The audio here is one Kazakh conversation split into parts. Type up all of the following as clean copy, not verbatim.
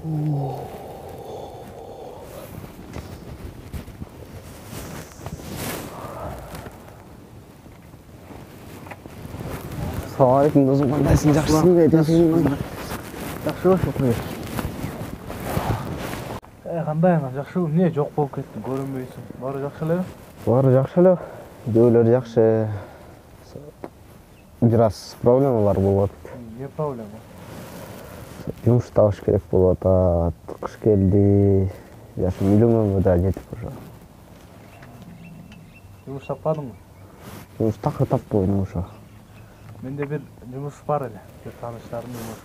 Assalamualaikum dosum, qandaysiz, yaxshisan be? Yaxshi o'xshaydi. Qandayman, yaxshi. Niye jo'q bo'lib ketding? Ko'rinmaysan. Bari yaxshi elemi? Bari yaxshi elе. Joylar yaxshi. Biraz problemlar bo'lyapti. Ne problemi? Yumush tapish kerak bo'lyapti. Qish keldi. Yaşım milyon da yetib уже. Yumush topmadingmi? Yumush taqir topib qo'ydim o'sha. Mende bir yumush bor edi. Bir tanishlarim yumush.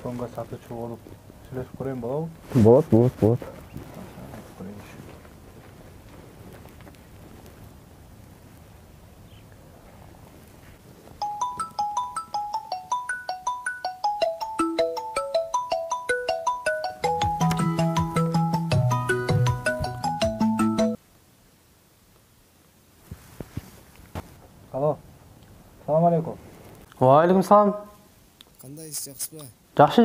So'ngga sotuvchi bo'lib сөйлесіп көрейін боламы? Болады. Alo. Assalamu alaikum. Wa alaikum salam. Qandaysiz, yaxshimi?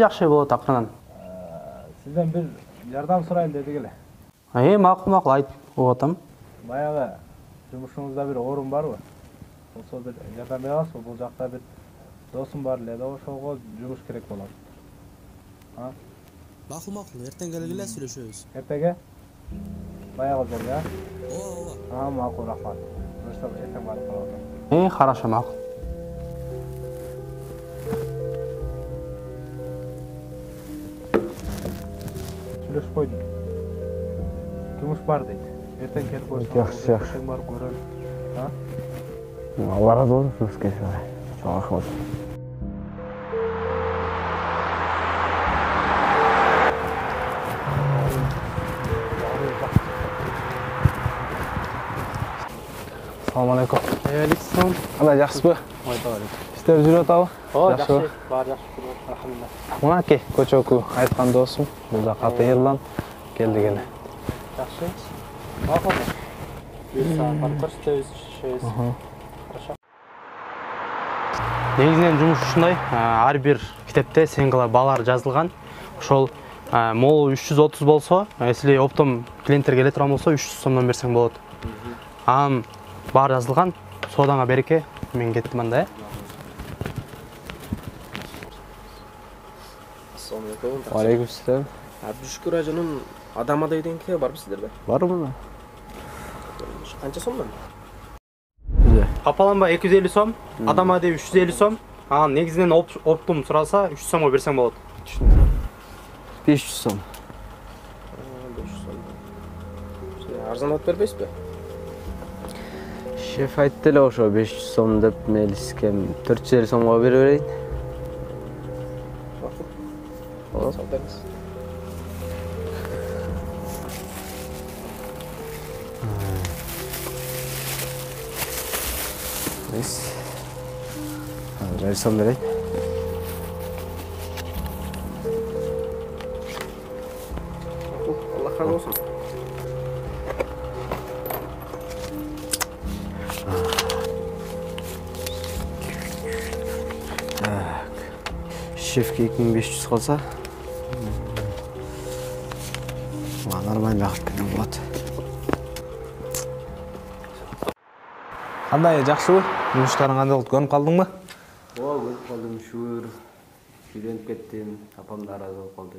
Yaxshi bo'ldi taqriban. Sizden bir yardım sorayım dedik ele. Ma'qul ayt o'g'otam. Bayağı жұмышыңызда bir орын бар mı? Olsa bir yardım berasыз mı? Bu жақта bir досым бар еді, ошоға жұмыс керек болады. Ma'qul, ertaga kelgila сөйлөшөбүз. Ertaga? Bayağı жерге, а? Ооба. Ma'qul, rahmat. Ертең барып қаламын. Хорошо, ma'qul. Сөйлесіп қойдым. Жұмыс бар дейді. Ертең келіп көрсін. Жақсы. Ертең барып көрелік. Allah razı olsun siz keşke. Çok rahmet. Assalomu alaykum. Aleyküm. Allah yaxshimi? İşler жүрөт абы? Жақсы. Бар, жақсы. Alhamdulillah. Мына ке, көчөкү айтқан досым. Бұл да қаты ерлан келді гене. Жақсы. Мақұл. Хорошо. Негізінен жұмыс ушундай. Ар бир китепте сеңгилер балар жазылган. Ошол мол 330 болсо, если оптом клиенттер келе турган болсо 300 сомдон берсең болот. Бар жазылган. Содаңа береке. Мен кеттим анда. Assalamualaikum. Aleykümselam. Abdüşkür Hacı'nın Adama deydenki var mı sizlerde? Var mı? Qancha so'mdan? Капаланба 250 сом, Adama de 350 сом. Негизинен оптум суралса 300 сомго берсең болот. 500 сом. 500 сом. Арзанат бербейсизби? Şef aytты эле ошо 500 сом деп мелискем 450 сомго берип берейин. Болот. Саудаңыз. Neyse. Versem vereyim. Allah razı olsun. Şefke 2500 kalsa. Нормально ақпен болады. Қандай, жақсы? Жұмыстарың қандай болды? Көріп қалдың ба? Көріп қалдым, шүр. Үйреніп кеттім. Апам да разы болып қалды.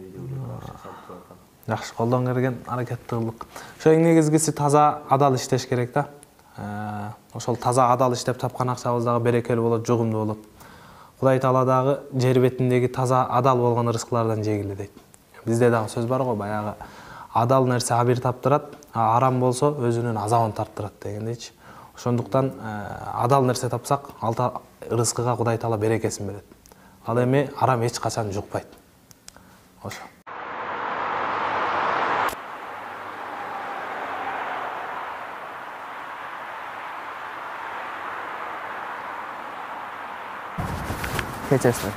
Жақсы, қолдан келген әрекетті қылдық. Ең негізгісі таза, адал іштеш керек та. Ошол таза, адал іштеп тапқан ақшабыздағы берекелі болады, жұғымды болады. Құдай Тааладағы жер бетіндегі таза, адал болған рызқылардан жегілі дейді. Бізде дағы сөз бар ғой, баяғы адал нәрсе абир таптырат, арам болсо өзүнүн азабын тарттырат дегендейчи. Ошондуктан адал нерсе тапсак, алта рызкыга Кудай Таала берекесин берет. Ал эми арам эч качан жукпайт. Ошо. Geçesler.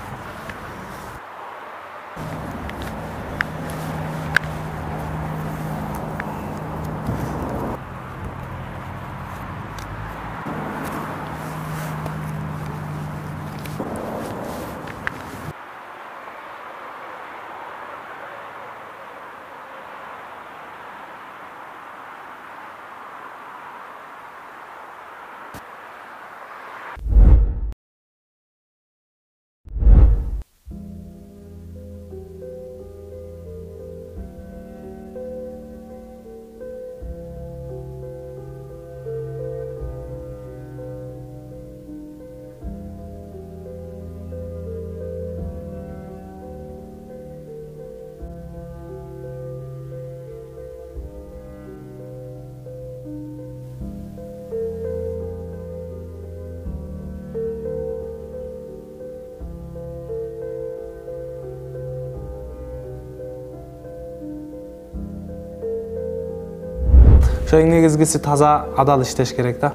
Ошо эң негизгиси таза адал иштеш керек да.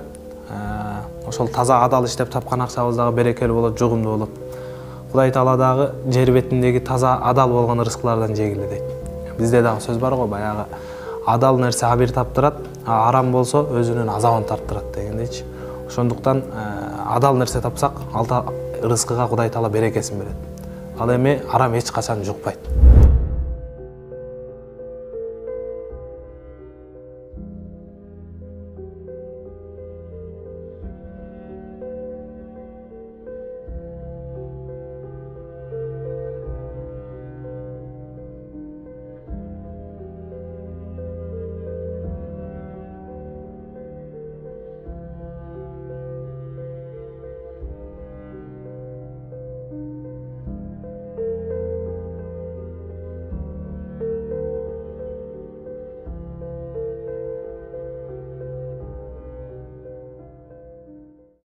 Ошол таза адал иштеп тапкан акчабыз дагы берекелүү болот, жугумдуу болот. Кудай Таала дагы жер бетиндеги таза адал болгон рызыклардан жегиле дейт. Бизде дагы сөз бар го, баягы адал нерсе абир таптырат, арам болсо өзүнүн азабын тарттырат дегендейчи. Ошондуктан адал нерсе тапсак, алда рызкыга Кудай Таала берекесин берет. Ал эми арам эч качан жукпайт.